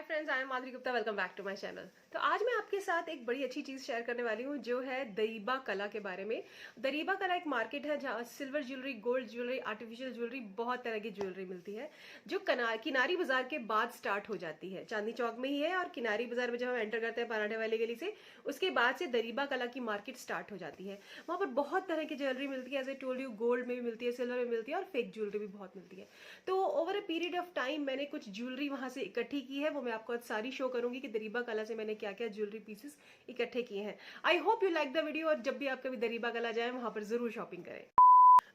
Hi friends, I am Madhuri Gupta. Welcome back to my channel. तो आज मैं आपके साथ एक बड़ी अच्छी चीज़ शेयर करने वाली हूँ जो है दरीबा कला के बारे में। दरीबा कला एक मार्केट है जहाँ silver jewellery, gold jewellery, artificial jewellery, बहुत तरह की ज्वेलरी मिलती है जो किनारी बाजार के बाद स्टार्ट हो जाती है। चांदनी चौक में ही है और किनारी बाजार में जब हम एंटर करते हैं पराठे वाली गली से, उसके बाद से दरीबा कला की मार्केट स्टार्ट हो जाती है। वहाँ पर बहुत तरह की ज्वेलरी मिलती है, as I told you, gold में भी मिलती है, सिल्वर में मिलती है और फेक ज्वेलरी भी बहुत मिलती है। तो over a period of time मैंने कुछ ज्वेलरी वहां से इकट्ठी की है, वो मैं आपको आज सारी शो करूंगी कि दरीबा कला से मैंने क्या क्या ज्वेलरी पीसेस इकट्ठे किए हैं। I hope you like the video, और जब भी आप कभी दरीबा कला जाए वहां पर जरूर शॉपिंग करें।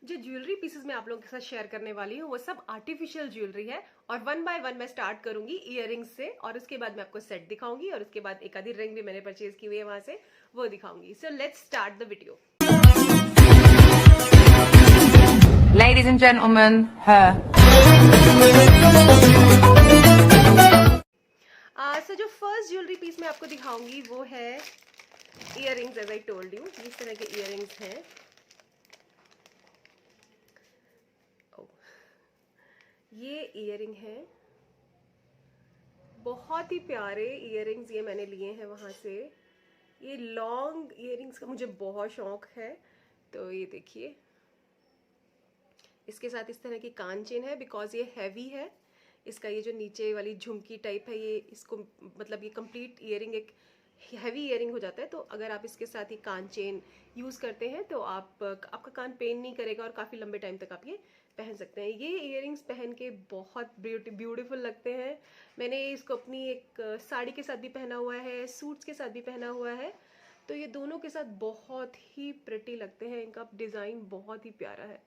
जो ज्वेलरी पीसेस मैं आप लोगों के साथ शेयर करने वाली हूँ वो सब आर्टिफिशियल ज्वेलरी है, और वन बाय वन मैं स्टार्ट करूंगी इयररिंग्स से, और उसके बाद मैं आपको सेट दिखाऊंगी, और उसके बाद एक आधी रिंग भी मैंने परचेज की हुई है वहां से, वो दिखाऊंगी। So let's start the video. Ladies and gentlemen, her. So जो फर्स्ट ज्वेलरी पीस मैं आपको दिखाऊंगी वो है earrings. As I told you, इस तरह के इयररिंग्स हैं। ये इयररिंग है, बहुत ही प्यारे इयररिंग्स ये मैंने लिए हैं वहां से। ये लॉन्ग इयररिंग्स का मुझे बहुत शौक है। तो ये देखिए, इसके साथ इस तरह की कान चेन है, बिकॉज ये हैवी है। इसका ये जो नीचे वाली झुमकी टाइप है, ये इसको मतलब ये कंप्लीट इयररिंग एक हैवी इयररिंग हो जाता है। तो अगर आप इसके साथ ही कान चेन यूज़ करते हैं तो आपका कान पेन नहीं करेगा और काफ़ी लंबे टाइम तक आप ये पहन सकते हैं। ये इयररिंग्स पहन के बहुत ब्यूटीफुल लगते हैं। मैंने इसको अपनी एक साड़ी के साथ भी पहना हुआ है, सूट्स के साथ भी पहना हुआ है। तो ये दोनों के साथ बहुत ही प्रिटी लगते हैं। इनका डिज़ाइन बहुत ही प्यारा है।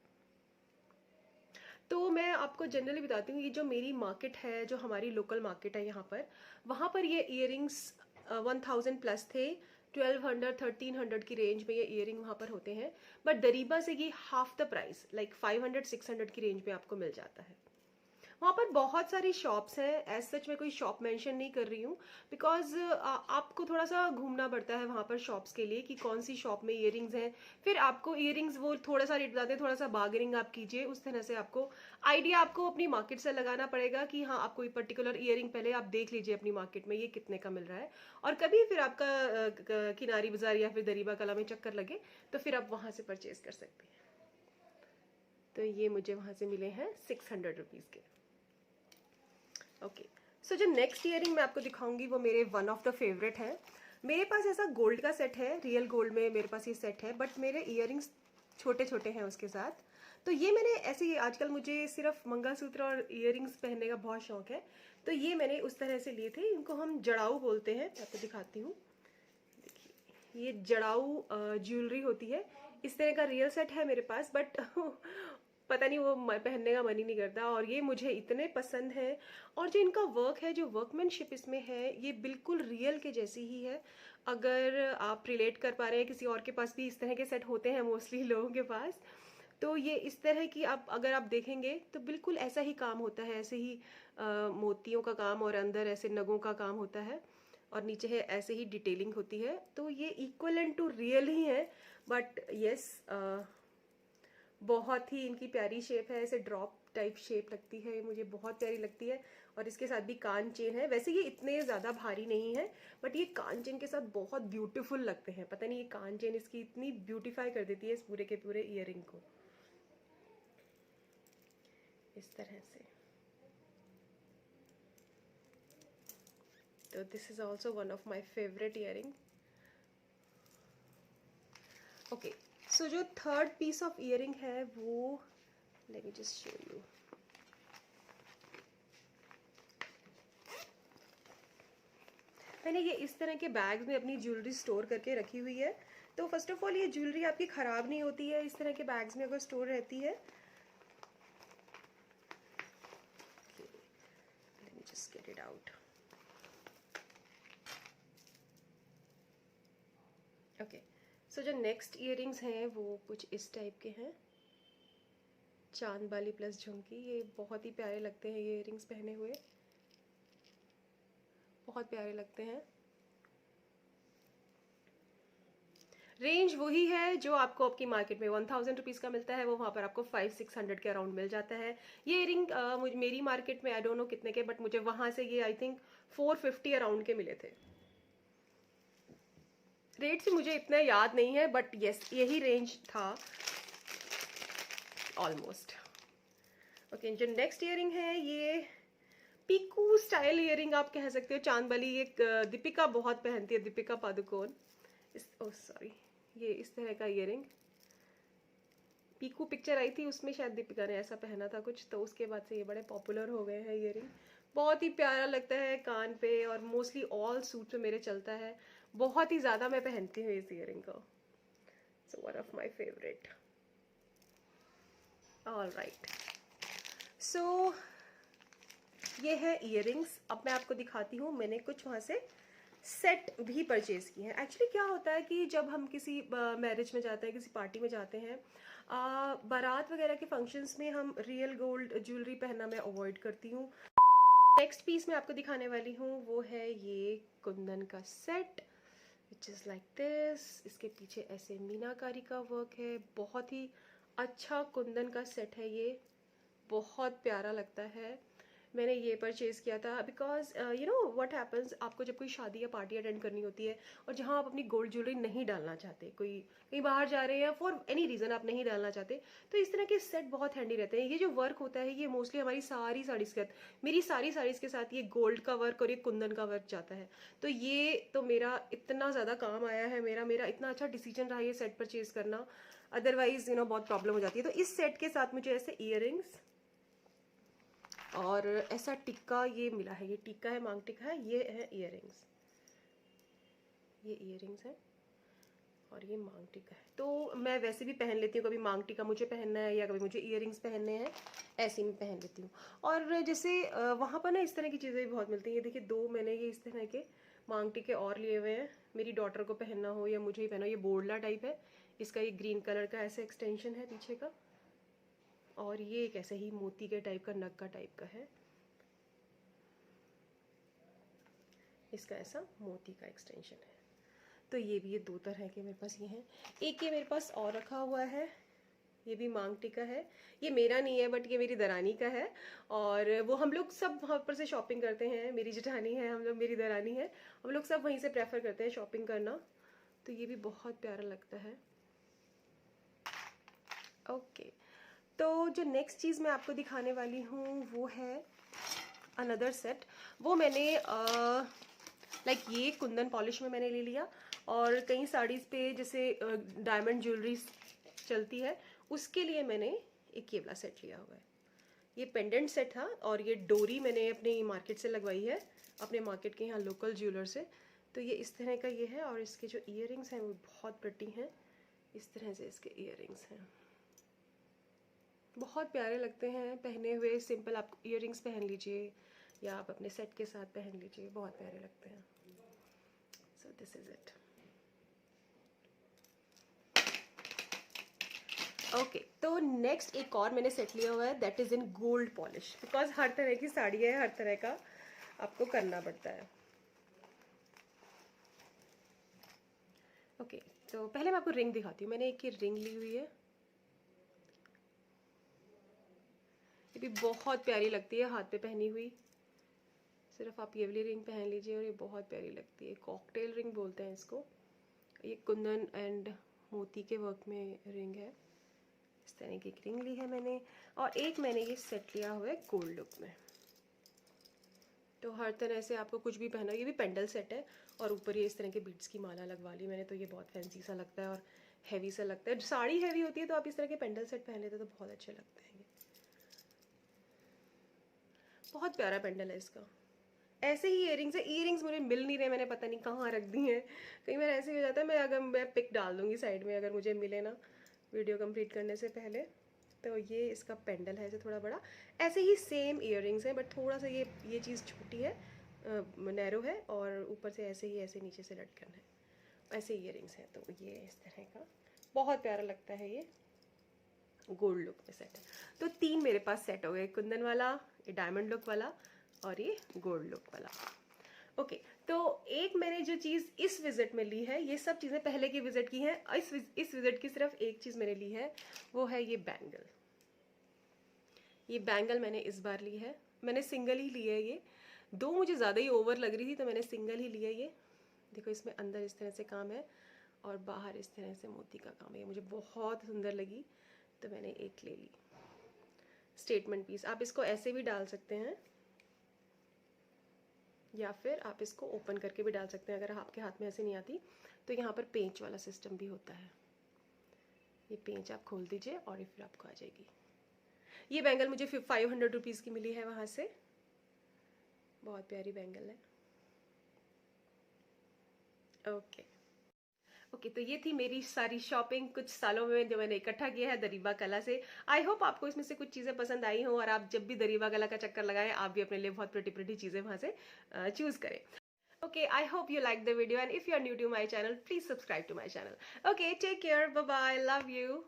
तो मैं आपको जनरली बताती हूँ, ये जो मेरी मार्केट है, जो हमारी लोकल मार्केट है यहाँ पर, वहाँ पर ये इयररिंग्स 1000 प्लस थे। 1200 1300 की रेंज में ये इयररिंग वहाँ पर होते हैं। बट दरीबा से ये हाफ द प्राइस, लाइक 500 600 की रेंज में आपको मिल जाता है। वहाँ पर बहुत सारी शॉप्स हैं। एज सच मैं कोई शॉप मेंशन नहीं कर रही हूँ, बिकॉज आपको थोड़ा सा घूमना पड़ता है वहाँ पर शॉप्स के लिए कि कौन सी शॉप में इयररिंग्स हैं। फिर आपको इयररिंग्स वो थोड़ा सा रेट बताते हैं, थोड़ा सा बार्गेनिंग आप कीजिए, उस तरह से आपको आइडिया आपको अपनी मार्केट से लगाना पड़ेगा कि हाँ, आप कोई पर्टिकुलर इयररिंग पहले आप देख लीजिए अपनी मार्केट में ये कितने का मिल रहा है। और कभी फिर आपका किनारी बाजार या फिर दरीबा कला में चक्कर लगे तो फिर आप वहाँ से परचेज कर सकते हैं। तो ये मुझे वहाँ से मिले हैं 600 रुपीज़ के। ओके, सो जो नेक्स्ट इयररिंग मैं आपको दिखाऊंगी वो मेरे वन ऑफ द फेवरेट है। मेरे पास ऐसा गोल्ड का सेट है, रियल गोल्ड में मेरे पास ये सेट है, बट मेरे इयररिंग्स छोटे छोटे हैं उसके साथ। तो ये मैंने ऐसे ही, आजकल मुझे सिर्फ मंगलसूत्र और इयररिंग्स पहनने का बहुत शौक है, तो ये मैंने उस तरह से लिए थे। इनको हम जड़ाऊ बोलते हैं। मैं आपको दिखाती हूँ, देखिए ये जड़ाऊ ज्वेलरी होती है। इस तरह का रियल सेट है मेरे पास, बट पता नहीं वो पहनने का मन ही नहीं करता, और ये मुझे इतने पसंद है। और जो इनका वर्क है, जो वर्कमैनशिप इसमें है, ये बिल्कुल रियल के जैसी ही है। अगर आप रिलेट कर पा रहे हैं, किसी और के पास भी इस तरह के सेट होते हैं मोस्टली लोगों के पास, तो ये इस तरह की आप अगर आप देखेंगे तो बिल्कुल ऐसा ही काम होता है। ऐसे ही मोतियों का काम, और अंदर ऐसे नगों का काम होता है, और नीचे है ऐसे ही डिटेलिंग होती है। तो ये इक्वल टू रियल ही है। बट यस, बहुत ही इनकी प्यारी शेप है, ऐसे ड्रॉप टाइप शेप लगती है, मुझे बहुत प्यारी लगती है। और इसके साथ भी कान चेन है। वैसे ये इतने ज़्यादा भारी नहीं है, बट ये कान चेन के साथ बहुत ब्यूटीफुल लगते हैं। पता नहीं ये कान चेन इसकी इतनी ब्यूटीफाई कर देती है इस पूरे के पूरे ईयरिंग को, इस तरह से। तो this is also one of my favourite earring. Okay, so जो थर्ड पीस ऑफ ईयरिंग है वो, let me just show you. मैंने ये इस तरह के बैग्स में अपनी ज्वेलरी स्टोर करके रखी हुई है। तो फर्स्ट ऑफ ऑल ये ज्वेलरी आपकी ख़राब नहीं होती है इस तरह के बैग्स में अगर स्टोर रहती है। Let me just get it out. Okay, so जो नेक्स्ट इयररिंग्स हैं वो कुछ इस टाइप के हैं, चांद वाली प्लस झुमकी। ये बहुत ही प्यारे लगते हैं, ये इयररिंग्स पहने हुए बहुत प्यारे लगते हैं। रेंज वही है जो आपको आपकी मार्केट में 1000 रुपीज़ का मिलता है, वो वहाँ पर आपको 500-600 के अराउंड मिल जाता है। ये इयरिंग मेरी मार्केट में आई डोंट नो कितने के, बट मुझे वहाँ से ये आई थिंक 450 अराउंड के मिले थे। रेट से मुझे इतना याद नहीं है, बट यस यही रेंज था ऑलमोस्ट। ओके, जो नेक्स्ट इयरिंग है ये पीकू स्टाइल इयरिंग आप कह सकते हो, चांदबली। एक दीपिका बहुत पहनती है, दीपिका पादुकोण। सॉरी, ये इस तरह का इयरिंग, पीकू पिक्चर आई थी उसमें शायद दीपिका ने ऐसा पहना था कुछ, तो उसके बाद से ये बड़े पॉपुलर हो गए हैं इयरिंग। बहुत ही प्यारा लगता है कान पे, और मोस्टली ऑल सूट में मेरे चलता है। बहुत ही ज़्यादा मैं पहनती हूँ इस इयरिंग को। So one of my favourite. All right, so ये है इयरिंग्स। अब मैं आपको दिखाती हूँ, मैंने कुछ वहाँ से सेट भी परचेज किए हैं। एक्चुअली क्या होता है कि जब हम किसी मैरिज में जाते हैं, किसी पार्टी में जाते हैं, बारात वगैरह के फंक्शंस में हम रियल गोल्ड ज्वेलरी पहनना मैं अवॉइड करती हूँ। नेक्स्ट पीस मैं आपको दिखाने वाली हूँ वो है ये कुंदन का set, which is like this. इसके पीछे ऐसे मीनाकारी का वर्क है, बहुत ही अच्छा कुंदन का सेट है ये, बहुत प्यारा लगता है। मैंने ये परचेज़ किया था because you know what happens, आपको जब कोई शादी या पार्टी अटेंड करनी होती है और जहाँ आप अपनी गोल्ड ज्वेलरी नहीं डालना चाहते, कोई कहीं बाहर जा रहे हैं फॉर एनी रीज़न आप नहीं डालना चाहते, तो इस तरह के सेट बहुत हैंडी रहते हैं। ये जो वर्क होता है ये मोस्टली हमारी सारी साड़ीज़ के साथ, मेरी सारी साड़ीज़ के साथ ये गोल्ड का वर्क और ये कुंदन का वर्क जाता है। तो ये तो मेरा इतना ज़्यादा काम आया है, मेरा इतना अच्छा डिसीजन रहा ये सेट परचेज़ करना, अदरवाइज यू नो बहुत प्रॉब्लम हो जाती है। तो इस सेट के साथ मुझे ऐसे ईयरिंग्स और ऐसा टिक्का ये मिला है, ये टिक्का है, मांग टिक्का है, ये है इयरिंग्स, ये इयरिंग्स है और ये मांग टिक्का है। तो मैं वैसे भी पहन लेती हूँ, कभी मांग टिक्का मुझे पहनना है या कभी मुझे इयरिंग्स पहनने हैं, ऐसे में पहन लेती हूँ। और जैसे वहाँ पर ना इस तरह की चीज़ें भी बहुत मिलती हैं। ये देखिए, दो मैंने ये इस तरह के मांग टिक्के और लिए हुए हैं, मेरी डॉटर को पहनना हो या मुझे ही पहना हो। ये बोरला टाइप है, इसका ये ग्रीन कलर का ऐसे एक्सटेंशन है पीछे का, और ये एक ऐसे ही मोती के टाइप का, नग का टाइप का है, इसका ऐसा मोती का एक्सटेंशन है। तो ये भी, ये दो तरह के मेरे पास ये हैं। एक ये मेरे पास और रखा हुआ है, ये भी मांग टिक्का है, ये मेरा नहीं है बट ये मेरी दरानी का है, और वो हम लोग सब वहाँ पर से शॉपिंग करते हैं, मेरी जेठानी है, हम लोग, मेरी दरानी है, हम लोग सब वहीं से प्रेफर करते हैं शॉपिंग करना। तो ये भी बहुत प्यारा लगता है। ओके, तो जो नेक्स्ट चीज़ मैं आपको दिखाने वाली हूँ वो है अनदर सेट। वो मैंने लाइक ये कुंदन पॉलिश में मैंने ले लिया, और कई साड़ीज़ पे जैसे डायमंड ज्वेलरी चलती है उसके लिए मैंने एक ये वाला सेट लिया हुआ है। ये पेंडेंट सेट था और ये डोरी मैंने अपनी मार्केट से लगवाई है, अपने मार्केट के यहाँ लोकल ज्वेलर से। तो ये इस तरह का ये है, और इसके जो ईयरिंग्स हैं वो बहुत प्रिटी हैं, इस तरह से इसके ईयरिंग्स हैं, बहुत प्यारे लगते हैं पहने हुए। सिंपल आप ईयरिंग्स पहन लीजिए या आप अपने सेट के साथ पहन लीजिए, बहुत प्यारे लगते हैं। So this is it. Okay, तो नेक्स्ट एक और मैंने सेट लिया हुआ है, that is in gold polish, because हर तरह की साड़ी है, हर तरह का आपको करना पड़ता है। ओके, तो पहले मैं आपको रिंग दिखाती हूँ। मैंने एक ये रिंग ली हुई है, ये भी बहुत प्यारी लगती है हाथ पे पहनी हुई। सिर्फ आप ये वाली रिंग पहन लीजिए और ये बहुत प्यारी लगती है, कॉकटेल रिंग बोलते हैं इसको। ये कुंदन एंड मोती के वर्क में रिंग है, इस तरह की एक रिंग ली है मैंने। और एक मैंने ये सेट लिया हुआ है गोल्ड लुक में। तो हर तरह से आपको कुछ भी पहना, ये भी पेंडल सेट है, और ऊपर ये इस तरह के बीड्स की माला लगवा ली मैंने। तो ये बहुत फैंसी सा लगता है और हैवी सा लगता है। साड़ी हैवी होती है तो आप इस तरह के पेंडल सेट पहन लेते तो बहुत अच्छे लगते हैं। ये बहुत प्यारा पेंडल है इसका। ऐसे ही इयरिंग्स है, इयरिंग्स मुझे मिल नहीं रहे, मैंने पता नहीं कहाँ रख दी हैं। कई बार ऐसे हो जाता है, मैं पिक डाल दूंगी साइड में अगर मुझे मिले ना वीडियो कंप्लीट करने से पहले। तो ये इसका पेंडल है, ऐसे थोड़ा बड़ा। ऐसे ही सेम इयरिंग्स हैं बट थोड़ा सा ये चीज़ छोटी है, नैरो है, और ऊपर से ऐसे ही ऐसे नीचे से लटकन है, ऐसे इयरिंग्स हैं। तो ये इस तरह का बहुत प्यारा लगता है, ये गोल्ड लुक में सेट है। तो 3 मेरे पास सेट हो गए, कुंदन वाला, ये डायमंड लुक वाला और ये गोल्ड लुक वाला। ओके तो एक मैंने जो चीज़ इस विजिट में ली है, ये सब चीज़ें पहले की विजिट की हैं, इस विजिट की सिर्फ एक चीज़ मैंने ली है, वो है ये बैंगल। ये बैंगल मैंने इस बार ली है, मैंने सिंगल ही ली है ये, दो मुझे ज़्यादा ही ओवर लग रही थी तो मैंने सिंगल ही लिया ये। देखो इसमें अंदर इस तरह से काम है और बाहर इस तरह से मोती का काम है, ये मुझे बहुत सुंदर लगी तो मैंने एक ले ली। स्टेटमेंट पीस, आप इसको ऐसे भी डाल सकते हैं या फिर आप इसको ओपन करके भी डाल सकते हैं, अगर आपके हाथ में ऐसे नहीं आती तो यहाँ पर पेंच वाला सिस्टम भी होता है। ये पेंच आप खोल दीजिए और ये फिर आपको आ जाएगी। ये बैंगल मुझे 500 रुपीज़ की मिली है वहाँ से, बहुत प्यारी बैंगल है। ओके तो ये थी मेरी सारी शॉपिंग कुछ सालों में जो मैंने इकट्ठा किया है दरीबा कला से। आई होप आपको इसमें से कुछ चीज़ें पसंद आई हों और आप जब भी दरीबा कला का चक्कर लगाएं आप भी अपने लिए बहुत प्रिटी प्रिटी चीज़ें वहाँ से चूज़ करें। Okay, I hope you liked the video, and if you are new to my channel, please subscribe to my channel. Okay, take care, bye bye, love you.